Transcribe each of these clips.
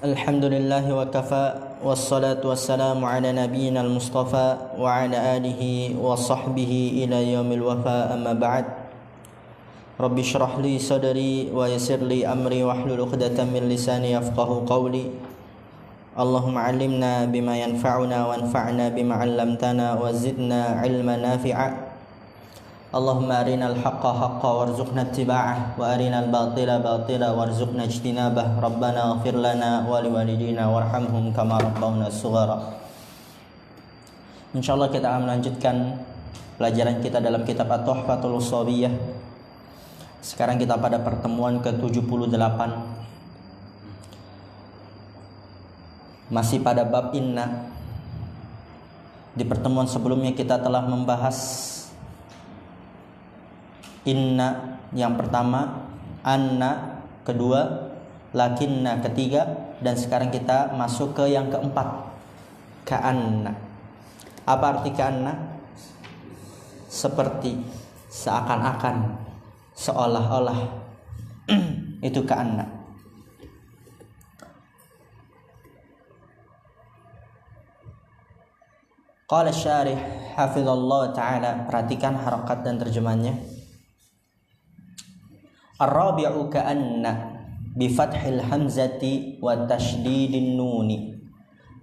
Alhamdulillahi wa kafa, wassalatu wassalamu ala nabiyyina al-mustafa wa ala alihi wa sahbihi ila yaumil wafa, amma ba'd. Rabbi shrah li sadri wa yassir li amri wahlul 'uqdatam min lisani yafqahu qawli. Allahumma 'allimna bima yanfa'una wanfa'na bima 'allamtana wa zidna 'ilman nafi'a. Allahumma arinal haqqa haqqa warzuqna ittiba'ah wa arinal batila batila warzuqna ijtinabah. Rabbana ighfir lana wa liwalidina warhamhum kama rabbawna shighara. Insyaallah kita akan melanjutkan pelajaran kita dalam kitab At-Tuhfatul Shawiyah. Sekarang kita pada pertemuan ke-78. Masih pada bab inna. Di pertemuan sebelumnya kita telah membahas inna yang pertama, anna kedua, lakinna ketiga, dan sekarang kita masuk ke yang keempat, ka'anna. Apa arti ka'anna? Seperti, seakan-akan, seolah-olah. Itu ka'anna. Qala syarih hafizallahu ta'ala, perhatikan harakat dan terjemahannya. Ar-rabi'u ka'anna bi fathil hamzati wa tasydidin nuni,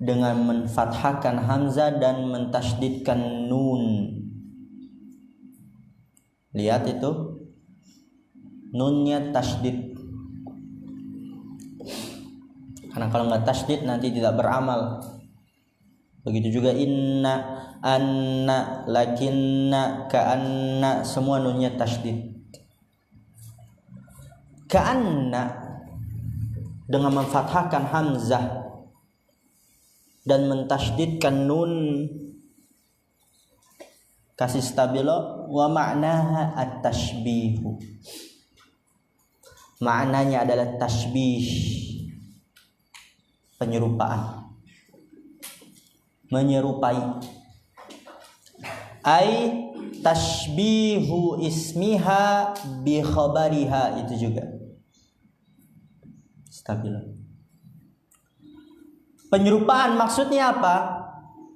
dengan menfathahkan hamzah dan mentasydidkan nun. Lihat itu, nunnya tasydid. Karena kalau nggak tasydid nanti tidak beramal. Begitu juga inna, anna, lakinna, ka'anna, semua nunnya tasydid. Ka'anna dengan memfathahkan hamzah dan mentasydidkan nun, kasih stabilo, wa ma'naha at-tashbihu. Maknanya adalah tashbih, penyerupaan, menyerupai. Ai tashbihu ismiha bi khabariha, itu juga stabil. Penyerupaan maksudnya apa?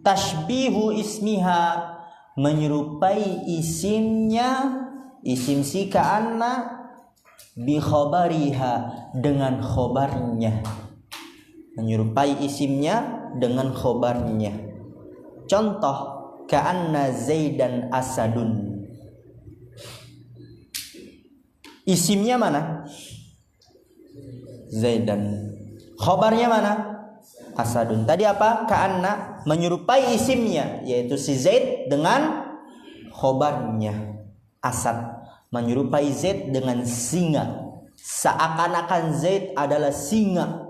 Tashbihu ismiha, menyerupai isimnya, isim si ka'anna, bi khabariha, dengan khobarnya. Menyerupai isimnya dengan khobarnya. Contoh, ka'anna zaidan asadun. Isimnya mana? Zaidan. Khobarnya mana? Asadun. Tadi apa? Ka'anna menyerupai isimnya, yaitu si Zaid, dengan khobarnya Asad. Menyerupai Zaid dengan singa. Seakan-akan Zaid adalah singa.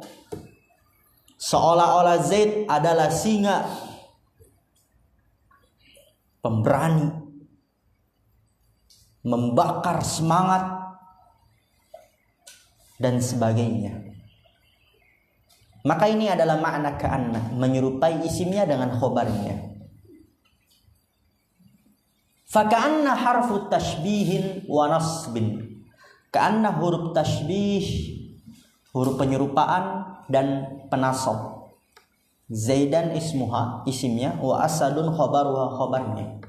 Seolah-olah Zaid adalah singa, pemberani, membakar semangat, dan sebagainya. Maka ini adalah makna ka'anna, menyerupai isimnya dengan khobarnya. Faka'anna harfu tashbihin wa nasbin. Ka'anna huruf tashbih, huruf penyerupaan dan penasab. Zaidan ismuha, isimnya, wa asadun khobaruha, khobarnya.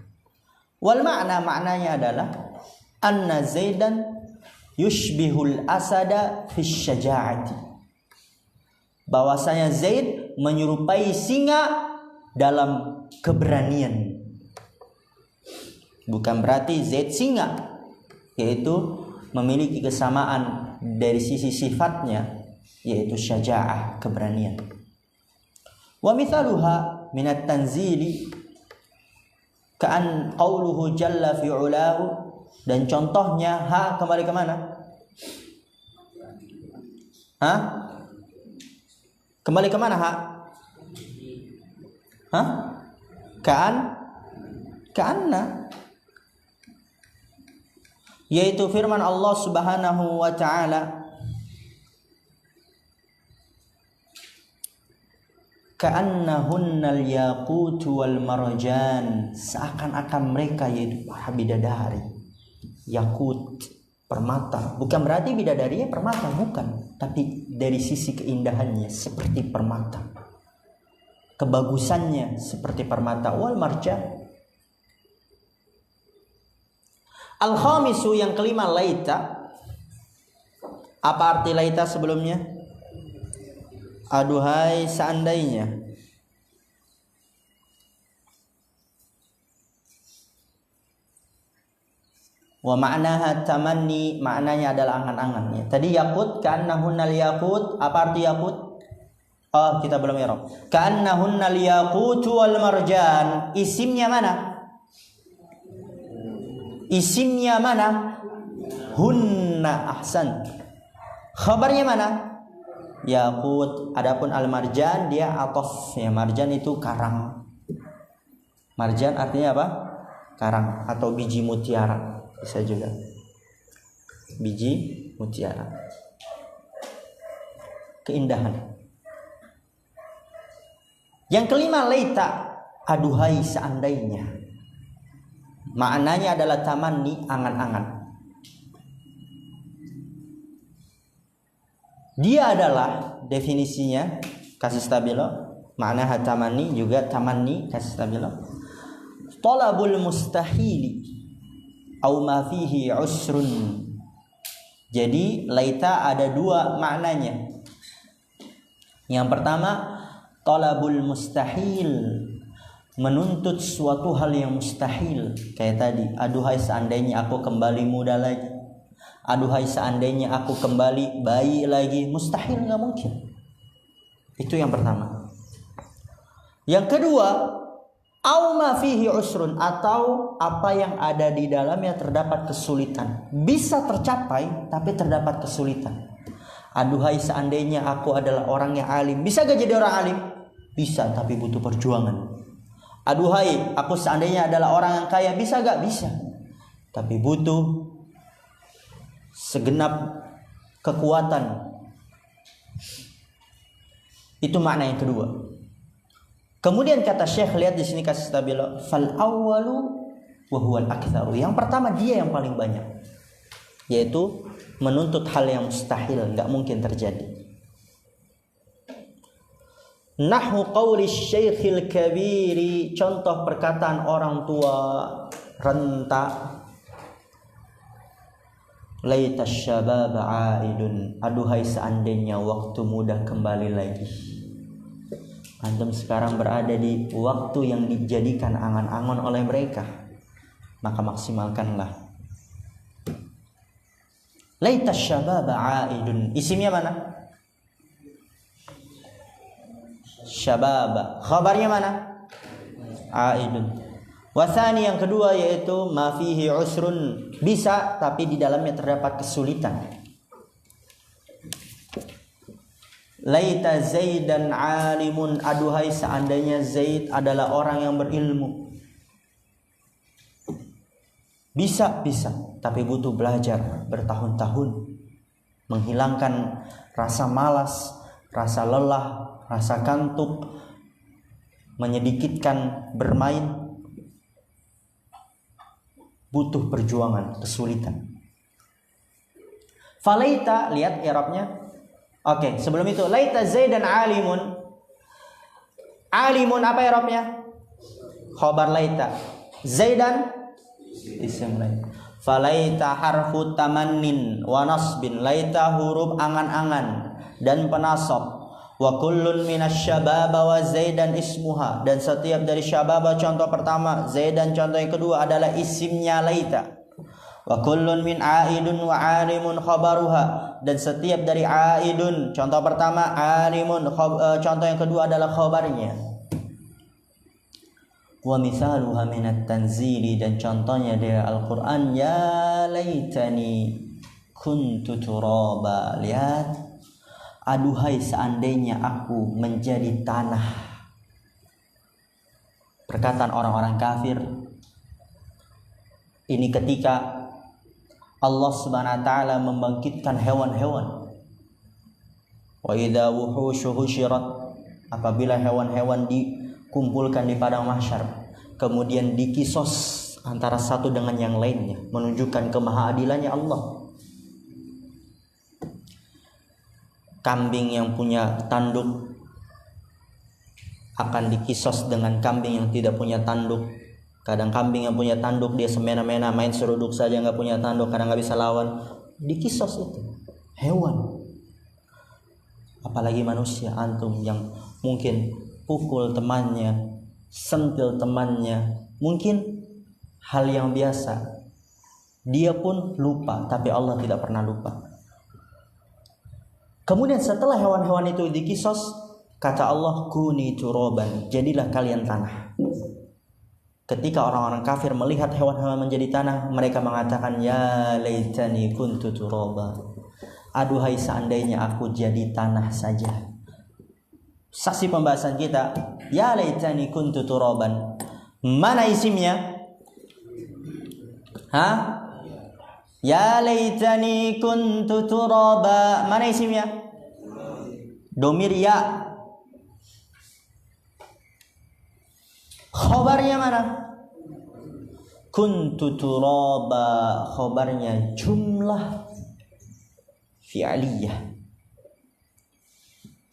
Wal makna, maknanya adalah anna Zaidan yushbihul asada fis syaja'ati, bahwasanya Zaid menyerupai singa dalam keberanian. Bukan berarti Zaid singa, yaitu memiliki kesamaan dari sisi sifatnya, yaitu syaja'ah, keberanian. Wa mithaluha minat tanzili ka'an qawluhu jalla fi'ulahu, dan contohnya, ha, kembali ke mana? Ha? Kembali ke mana, ha? Ha? Ka'anna, yaitu firman Allah Subhanahu wa ta'ala, ka'annahunnal yaqut wal marjan, seakan-akan mereka yaitu para bidadari. Yakut, permata. Bukan berarti bidadarinya permata, bukan, tapi dari sisi keindahannya seperti permata, kebagusannya seperti permata. Wal marjan. Al-khamisu, yang kelima, laita. Apa arti laita sebelumnya? Aduhai seandainya. Wa ma'naha tamanni, maknanya adalah angan-angan. Tadi yakut, ka'annahunnal yakut. Apa arti yakut? Oh, kita belum i'rab. Ka'annahunnal yaqutu wal marjan. Isimnya mana? Isimnya mana? Hunna, ahsan. Khabarnya mana? Yaqut. Adapun al-marjan dia atof. Ya, marjan itu karang. Marjan artinya apa? Karang atau biji mutiara. Bisa juga. Biji mutiara. Keindahan. Yang kelima, laita. Aduhai seandainya. Maknanya adalah tamanni, angan-angan. Dia adalah definisinya kasih stabilo. Makna tamanni juga tamanni kasih stabilo. Talabul mustahili au ma fihi usrun. Jadi laita ada dua maknanya. Yang pertama, talabul mustahil, menuntut suatu hal yang mustahil. Kayak tadi, aduhai seandainya aku kembali muda lagi, aduhai seandainya aku kembali bayi lagi. Mustahil, nggak mungkin. Itu yang pertama. Yang kedua, au ma fihi usrun, atau apa yang ada di dalamnya terdapat kesulitan. Bisa tercapai tapi terdapat kesulitan. Aduhai seandainya aku adalah orang yang alim. Bisa gak jadi orang alim? Bisa, tapi butuh perjuangan. Aduhai, aku seandainya adalah orang yang kaya. Bisa gak? Bisa, tapi butuh segenap kekuatan. Itu makna yang kedua. Kemudian kata Syekh, lihat di sini kasih stabilo, fal awwalu wa huwal aktsaru. Yang pertama, dia yang paling banyak, yaitu menuntut hal yang mustahil, enggak mungkin terjadi. Nahwu qauli syekhil kabiri, contoh perkataan orang tua renta. Laita syabab aidun, aduhai seandainya waktu muda kembali lagi. Antum sekarang berada di waktu yang dijadikan angan-angan oleh mereka, maka maksimalkanlah. Laita syabab aidun, isimnya mana? Syabab, khabarnya mana? Aidun. Wasani, yang kedua, yaitu ma fihi usrun, bisa tapi di dalamnya terdapat kesulitan. Laita Zaidan alimun, aduhai seandainya Zaid adalah orang yang berilmu. Bisa, tapi butuh belajar bertahun-tahun, menghilangkan rasa malas, rasa lelah, rasa kantuk, menyedikitkan bermain. Butuh perjuangan, kesulitan. Falaita, lihat i'rabnya. Oke, sebelum itu, laita Zaidan alimun. Alimun apa i'rabnya? Khabar laita. Zaidan isim laita. Falaita harfu tamannin wa nasbin. Laita huruf angan-angan dan penasab. Wa kullun minasyababa wa Zaidan ismuha, dan setiap dari syababa contoh pertama, Zaidan contoh yang kedua adalah isimnya laita. Wa kullun min aidun wa alimun khabaruha, dan setiap dari aidun contoh pertama, alimun contoh yang kedua adalah khabarnya. Wa mithaluha minat tanzili, dan contohnya dari Al-Quran, ya laitani kuntu turaba. Lihat, aduhai seandainya aku menjadi tanah. Perkataan orang-orang kafir ini ketika Allah Subhanahu wa taala membangkitkan hewan-hewan. Wa idza wuhushu husyirat, apabila hewan-hewan dikumpulkan di padang mahsyar, kemudian dikisos antara satu dengan yang lainnya, menunjukkan kemahaadilannya Allah. kambing yang punya tanduk akan dikisos dengan kambing yang tidak punya tanduk. Kadang kambing yang punya tanduk dia semena-mena main seruduk saja nggak punya tanduk, kadang nggak bisa lawan, dikisos itu hewan. Apalagi manusia, antum yang mungkin pukul temannya, sentil temannya, mungkin hal yang biasa, dia pun lupa, tapi Allah tidak pernah lupa. Kemudian setelah hewan-hewan itu dikisos, kata Allah, kuni turaban, jadilah kalian tanah. Ketika orang-orang kafir melihat hewan-hewan menjadi tanah, mereka mengatakan, ya laitani kuntu turaba, aduhai seandainya aku jadi tanah saja. Saksi pembahasan kita, ya laitani kuntu turaban. Mana isimnya? Ya laitani kuntu turaba. Mana isimnya? Domir ya. Khobarnya mana? Kuntu turaba. Khobarnya jumlah fi'aliyah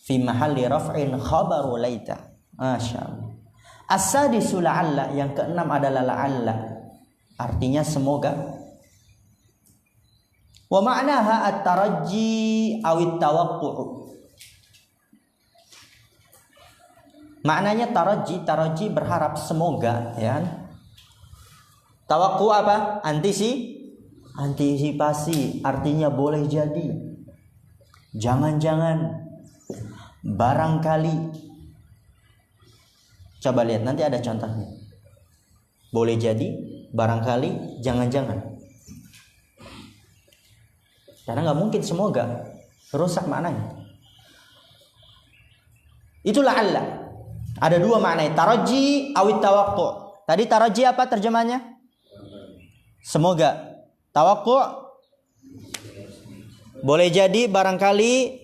fi mahalli raf'in khabaru laita. Masya Allah. As-sadisu la'alla, yang keenam adalah la'alla, artinya semoga. Wa ma'naha at-tarajji awit tawaqqu'u. Maknanya taraji berharap, semoga, ya. Tawaqqu'u apa? Antisipasi, artinya boleh jadi, jangan-jangan, barangkali. Coba lihat, nanti ada contohnya. Boleh jadi, barangkali, jangan-jangan. Karena nggak mungkin semoga, rusak maknanya. Itulah Allah. Ada dua makna, taraji awit tawaqqu'u. Tadi taraji apa terjemahnya? Semoga. Tawaqqu'u boleh jadi, barangkali,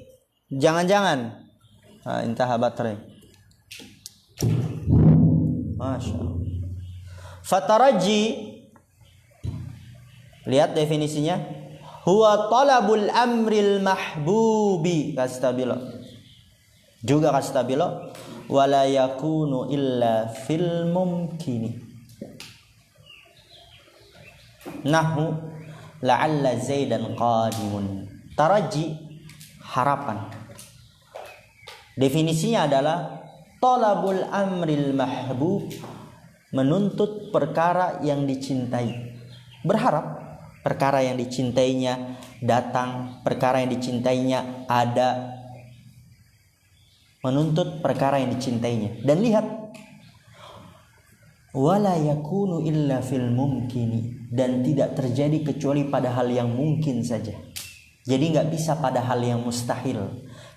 jangan-jangan. Intaha baterai. Masya Allah. Fataraji, lihat definisinya, huwa talabul amril mahbubi, kastabilo. Juga kastabilo, wala yakunu illa fil mumkini. Nahu la'alla zaidan qadimun. Taraji, harapan. Definisinya adalah talabul amril mahbub, menuntut perkara yang dicintai. Berharap perkara yang dicintainya datang, perkara yang dicintainya ada. Menuntut perkara yang dicintainya. Dan lihat, wala yakunu illa fil mumkini, dan tidak terjadi kecuali pada hal yang mungkin saja. Jadi nggak bisa pada hal yang mustahil.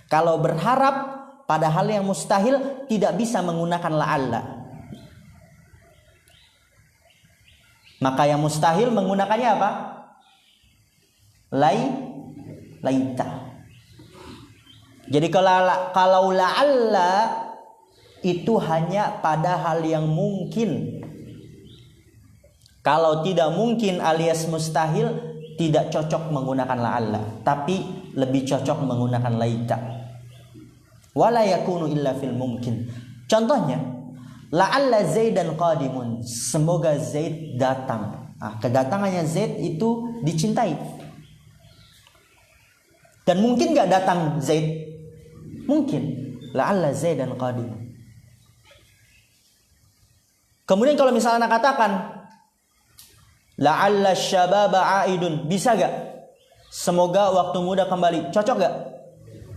Kalau berharap pada hal yang mustahil, tidak bisa menggunakan la'alla. Maka yang mustahil menggunakannya apa? Laita. Jadi kalau la'alla itu hanya pada hal yang mungkin. Kalau tidak mungkin alias mustahil, tidak cocok menggunakan la'alla, tapi lebih cocok menggunakan laita. Wala yakunu illa fil mumkin. Contohnya, la'alla zaidan qadimun, semoga Zaid datang. Kedatangannya Zaid itu dicintai. Dan mungkin gak datang Zaid? Mungkin. La'alla zaidan qadimun. Kemudian kalau misalnya katakan la'alla syababa aidun, bisa gak? Semoga waktu muda kembali. Cocok gak?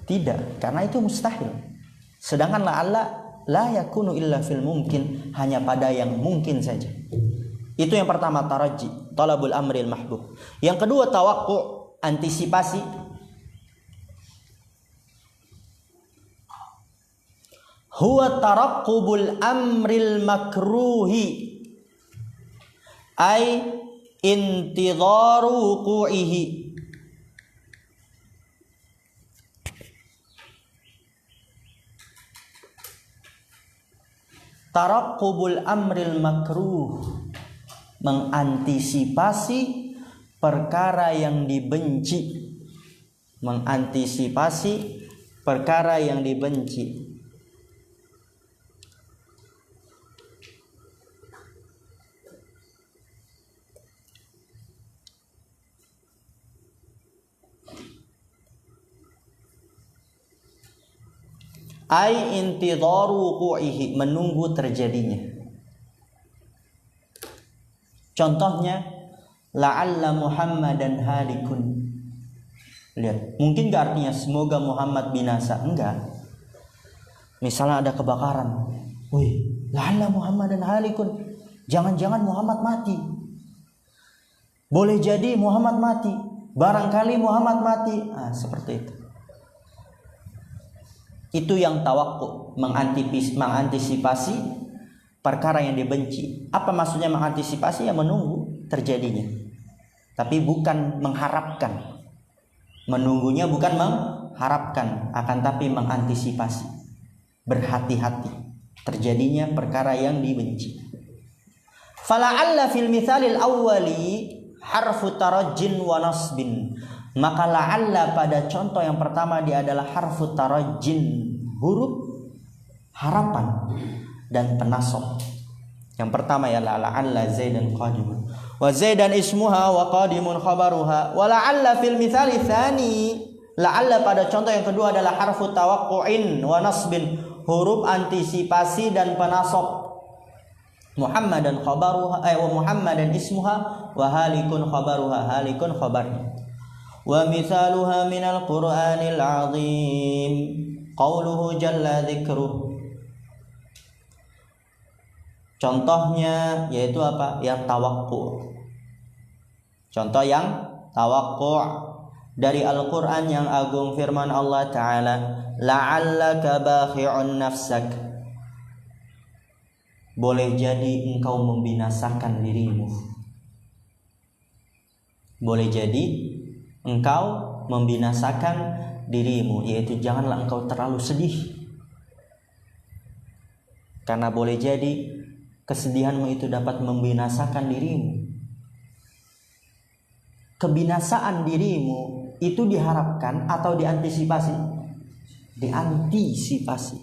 Tidak, karena itu mustahil. Sedangkan la'alla la yakunu illa fil mumkin, hanya pada yang mungkin saja. Itu yang pertama, taraji, talabul amril mahbub. Yang kedua, tawaqqu'u, antisipasi. Huwa taraqqubul amril makruhi, ay intidharu wuqu'ihi. Taraqqubul amril makruh, mengantisipasi perkara yang dibenci. Mengantisipasi perkara yang dibenci. Ai intidharu wuqu'ihi, menunggu terjadinya. Contohnya, la'alla Muhammadan halikun. Lihat, mungkin gak artinya semoga Muhammad binasa? Enggak. Misalnya ada kebakaran, wih, la'alla Muhammadan halikun, jangan-jangan Muhammad mati. Boleh jadi Muhammad mati, barangkali Muhammad mati. Seperti itu. Itu yang tawakku, mengantisipasi perkara yang dibenci. Apa maksudnya mengantisipasi? Ya menunggu terjadinya, tapi bukan mengharapkan. Menunggunya bukan mengharapkan, akan tapi mengantisipasi, berhati-hati terjadinya perkara yang dibenci. Fala'alla fil mithalil awwali harfu tarajjin wa nasbin. Maka la'alla pada contoh yang pertama dia adalah harfu tarajjin, huruf harapan dan penasab. Yang pertama ya la'alla Zaidan qadimun, wa Zaidan ismuha wa qadimun khabaruha. Wa la'alla fil mithali tsani, la'alla pada contoh yang kedua adalah harfu tawaqqu'in wa nasbin, huruf antisipasi dan penasab. Muhammadan khabaruha wa Muhammadan ismuha wa halikun khabaruha, halikun khabarnya. Wa mithaluha minal Qur'anil 'azim qauluhu jalla dzikruh. Contohnya yaitu apa? Yang tawakku. Contoh yang tawakku dari Al-Qur'an yang agung, firman Allah Ta'ala, la'allaka bakhi'un nafsak. Boleh jadi engkau membinasakan dirimu. Boleh jadi engkau membinasakan dirimu, yaitu janganlah engkau terlalu sedih, karena boleh jadi kesedihanmu itu dapat membinasakan dirimu. Kebinasaan dirimu itu diharapkan atau diantisipasi? Diantisipasi.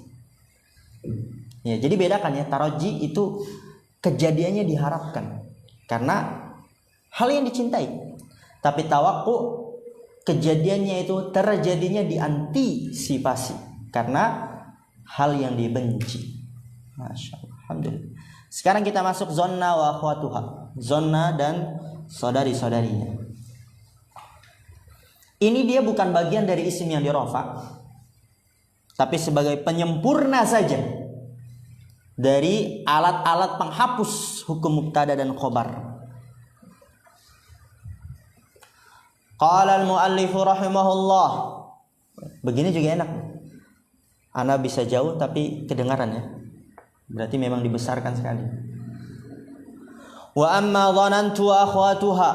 Ya, jadi bedakan ya, taraji itu kejadiannya diharapkan karena hal yang dicintai. Tapi tawakku kejadiannya itu terjadinya diantisipasi karena hal yang dibenci. Masya Allah, alhamdulillah. Sekarang kita masuk zonna wa akhwatuha, zonna dan saudari-saudarinya. Ini dia bukan bagian dari isim yang dirofa, tapi sebagai penyempurna saja dari alat-alat penghapus hukum mubtada dan khobar. Qala al-muallifu rahimahullah. Begini juga enak. Ana bisa jauh tapi kedengaran ya. Berarti memang dibesarkan sekali. Wa amma dhanantu akhwatuha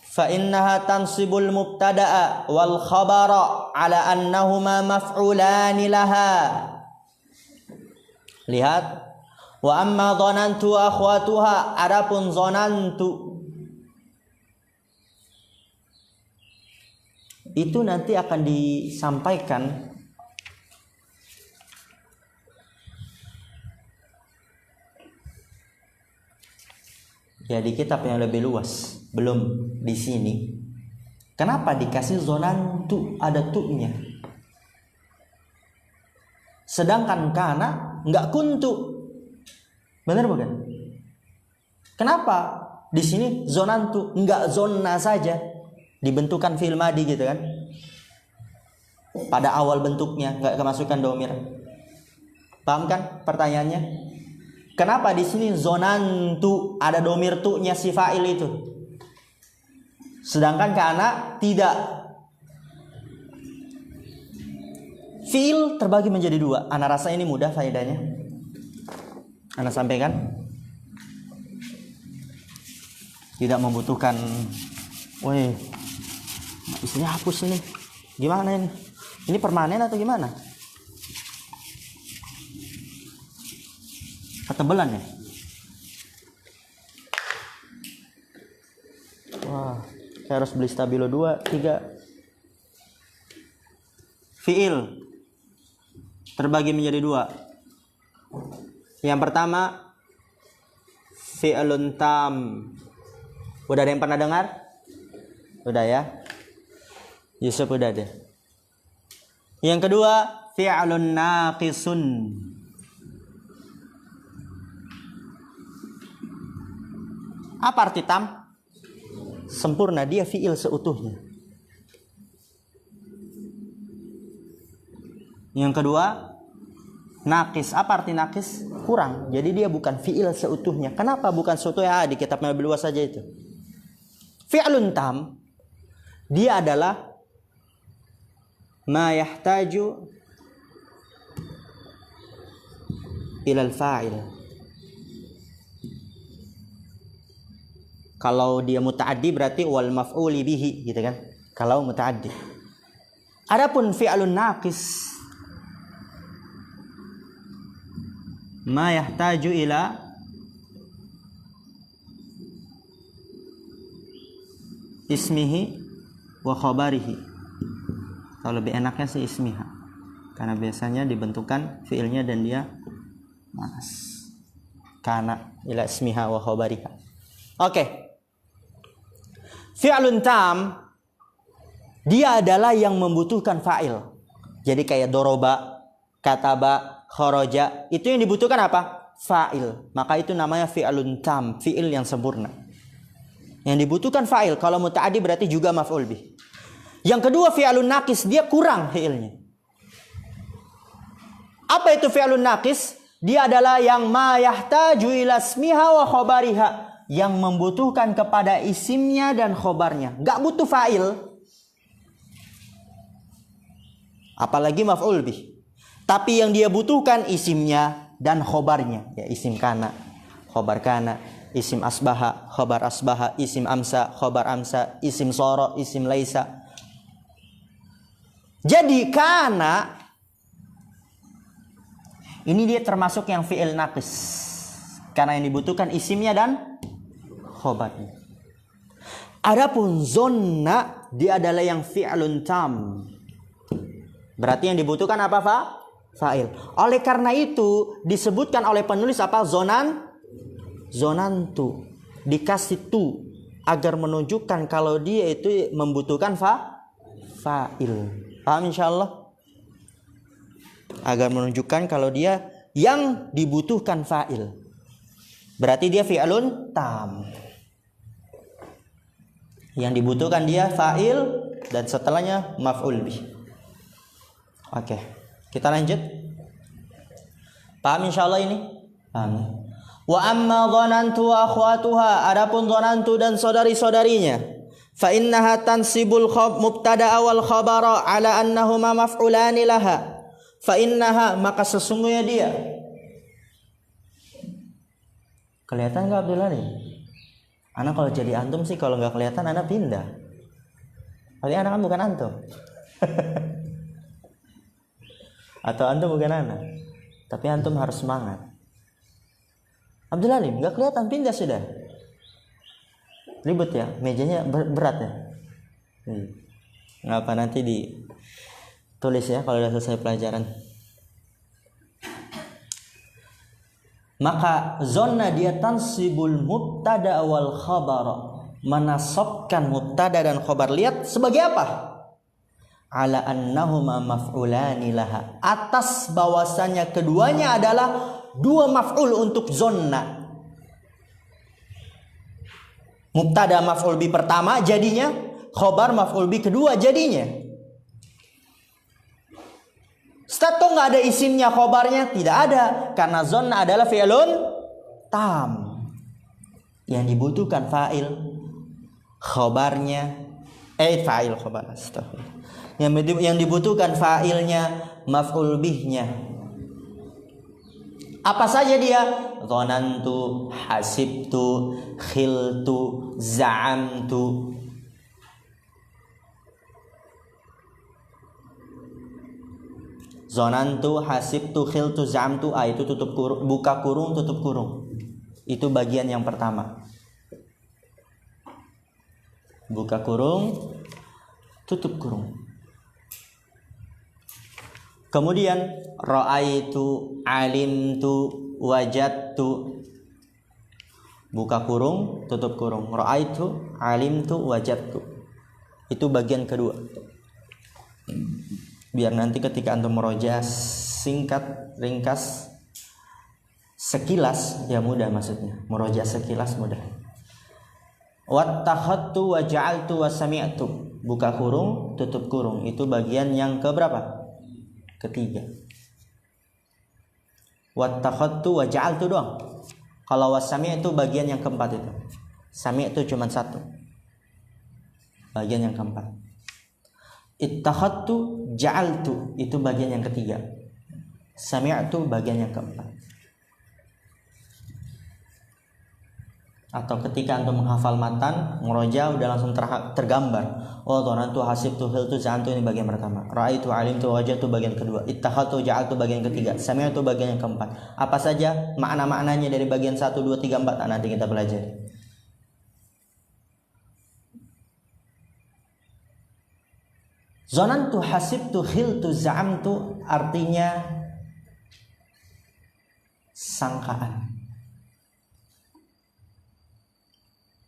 fa innaha tansibul mubtada'a wal khabara ala annahuma maf'ulani laha. Lihat, wa amma dhanantu akhwatuha, adapun dhanantu itu nanti akan disampaikan ya di kitab yang lebih luas, belum di sini. Kenapa dikasih zonantu, ada tu'nya, sedangkan kana nggak kuntu? Benar bukan? Kenapa di sini zonantu nggak zonna saja? Dibentukan fi'il madi gitu kan, pada awal bentuknya nggak kemasukan domir. Paham kan pertanyaannya? Kenapa di sini zonantu ada domir tu-nya si fa'il itu, sedangkan kana tidak? Fi'il terbagi menjadi dua. Ana rasa ini mudah faedahnya, ana sampaikan, tidak membutuhkan isinya hapus ini. Gimana ini? Ini permanen atau gimana? Ketebelan ya? Wah, saya harus beli stabilo 2, 3. Fi'il terbagi menjadi dua. Yang pertama fi'lun tam. Udah ada yang pernah dengar? Udah ya? Yusuf udah deh. Yang kedua fi'lun naqisun. Apa arti tam? Sempurna, dia fi'il seutuhnya. Yang kedua naqis. Apa arti naqis? Kurang. Jadi dia bukan fi'il seutuhnya. Kenapa bukan seutuhnya? Di kitabnya lebih luas saja itu. Fi'lun tam, dia adalah ma yahtaju ilal fa'il. Kalau dia muta'addi berarti wal maf'uli bihi, gitu kan? Kalau muta'addi. Adapun fi'lun naqis, ma yahtaju ila ismihi wa khabarihi. Kalau lebih enaknya sih ismiha, karena biasanya dibentukkan fi'ilnya dan dia manas. Kana ila ismiha wa khabariha. Oke. Fi'lun tam, dia adalah yang membutuhkan fa'il. Jadi kayak doroba, kataba, kharaja, itu yang dibutuhkan apa? Fa'il. Maka itu namanya fi'lun tam, fi'il yang sempurna. Yang dibutuhkan fa'il. Kalau muta'addi berarti juga maf'ul bih. Yang kedua fi'lun naqis, dia kurang fi'ilnya. Apa itu fi'lun naqis? Dia adalah yang ma yahtaju ila ismiha wa khabariha, yang membutuhkan kepada isimnya dan khobarnya. Gak butuh fa'il. Apalagi maf'ul bih. Tapi yang dia butuhkan isimnya dan khobarnya. Ya, isim kana, khobar kana, isim asbaha, khobar asbaha, isim amsa, khobar amsa, isim soro, isim laisa. Jadi kana ini dia termasuk yang fi'il naqis. Karena yang dibutuhkan isimnya dan khobarnya. Adapun zonna, dia adalah yang fi'lun tam. Berarti yang dibutuhkan apa, fa'il. Oleh karena itu disebutkan oleh penulis apa? Zonantu. Dikasih tu agar menunjukkan kalau dia itu membutuhkan fa'il. Paham insyaallah? Agar menunjukkan kalau dia yang dibutuhkan fa'il. Berarti dia fi'lun tam. Yang dibutuhkan dia fa'il dan setelahnya maf'ul bih. Oke, kita lanjut. Paham insyaallah ini? Paham. Wa amma dhanantu wa akhwatuha, adapun dhanantu dan saudari-saudarinya, fa innaha tansibul mubtada wal khabara ala annahuma maf'ulani laha. Fa innaha, maka sesungguhnya dia. Kelihatan enggak Abdullah nih? Anak kalau jadi antum sih kalau nggak kelihatan anak pindah. Tapi anak kan bukan antum. Atau antum bukan anak. Tapi antum harus semangat. Abdul Alim nggak kelihatan, pindah sudah. Ribet ya, mejanya berat ya. Ngapa nanti ditulis ya kalau sudah selesai pelajaran. Maka zonna dia tansibul mubtada wal khabara, menasabkan mubtada dan khabar. Lihat sebagai apa? Ala annahuma maf'ulani laha, atas bahwasanya keduanya adalah dua maf'ul untuk zonna. Mubtada maf'ul bi pertama jadinya, khabar maf'ul bi kedua jadinya. Ustaz, nggak ada isimnya khobarnya? Tidak ada, karena zonna adalah fi'lun tam. Yang dibutuhkan fa'il khobarnya, fa'il khobar, astagfirullah. Yang dibutuhkan fa'ilnya, maf'ul bihnya. Apa saja dia? Dhanantu, hasibtu, khiltu, za'amtu. Zonantu, hasibtu, khiltu, zamtu. Itu tutup kurung, buka kurung, tutup kurung. Itu bagian yang pertama. Buka kurung, tutup kurung. Kemudian ra'aitu, alimtu, wajadtu. Buka kurung, tutup kurung. Ra'aitu, alimtu, wajadtu. Itu bagian kedua. Biar nanti ketika antum murojaah singkat, ringkas, sekilas ya mudah maksudnya. Murojaah sekilas mudah. Wattakhadtu wa ja'altu wa sami'tu. Buka kurung, tutup kurung. Itu bagian yang keberapa? Ketiga. Wattakhadtu wa ja'altu doang. Kalau wasami' itu bagian yang keempat itu. Sami' itu cuma satu. Bagian yang keempat. Ittakhadtu ja'altu itu bagian yang ketiga. Sami'tu bagian yang keempat. Atau ketika antum menghafal matan, murojaah udah langsung tergambar. Oh, dhanantu, hasibtu, hiltu, za'antu ini bagian pertama. Ra'aitu, alimtu, wajadtu bagian kedua. Ittakhadtu, ja'altu bagian ketiga. Sami'tu bagian yang keempat. Apa saja makna-maknanya dari bagian 1, 2, 3, 4 nanti kita pelajari. Dhanantu, hasibtu, hiltu, za'amtu artinya sangkaan.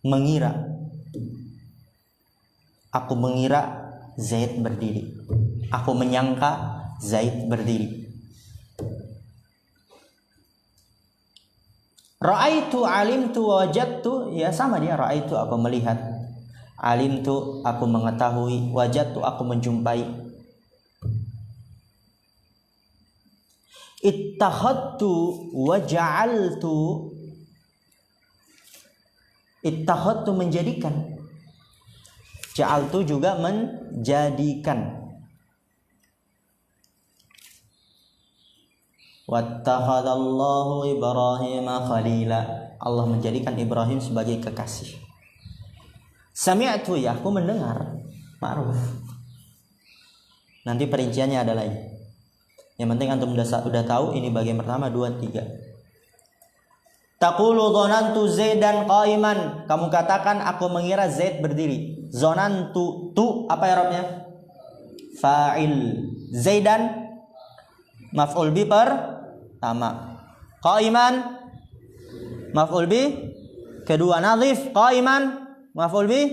Mengira. Aku mengira Zaid berdiri. Aku menyangka Zaid berdiri. Ra'aitu, alimtu, wajadtu, ya sama dia. Ra'aitu aku melihat, alimtu aku mengetahui, wajadtu aku menjumpai. Ittakhadtu wa ja'altu. Ittakhadtu menjadikan. Ja'altu juga menjadikan. Wattakhadallahu Ibrahim khalila. Allah menjadikan Ibrahim sebagai kekasih. Sami'tu ya aku mendengar. Ma'ruf. Nanti perinciannya ada lagi. Yang penting antum udah tahu ini bagian pertama, 2, 3. Taqulu dhanantu Zaidan qa'iman. Kamu katakan aku mengira Zaid berdiri. Dhanantu tu apa i'rabnya? Fa'il. Zaidan maf'ul bi pertama. Qa'iman maf'ul bi kedua. Nadhif qa'iman maf'ul bi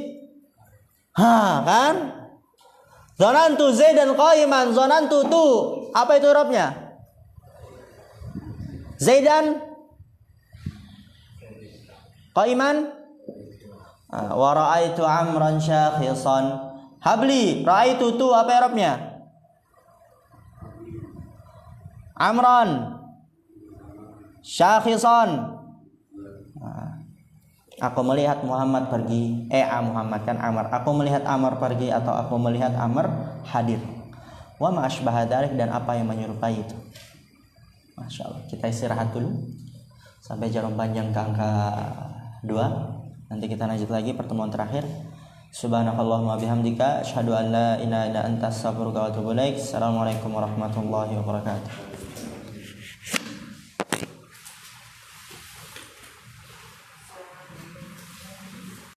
kan? Dhanantu Zaidan qa'iman. Dhanantu tu apa itu i'rabnya? Zaidan qa'iman wa ra'aitu amran syakhisan. Habli ra'aitu tu apa i'rabnya? Amran syakhisan. Aku melihat Muhammad pergi. Muhammad kan Amr. Aku melihat Amr pergi atau aku melihat Amr hadir. Wa ma asbaha dzalik dan apa yang menyerupai itu. Masya Allah. Kita istirahat dulu sampai jarum panjang ke angka 2. Nanti kita lanjut lagi pertemuan terakhir. Subhanakallahumma bihamdika asyhadu an la ilaha illa anta astaghfiruka wa atubu ilaik. Assalamualaikum warahmatullahi wabarakatuh.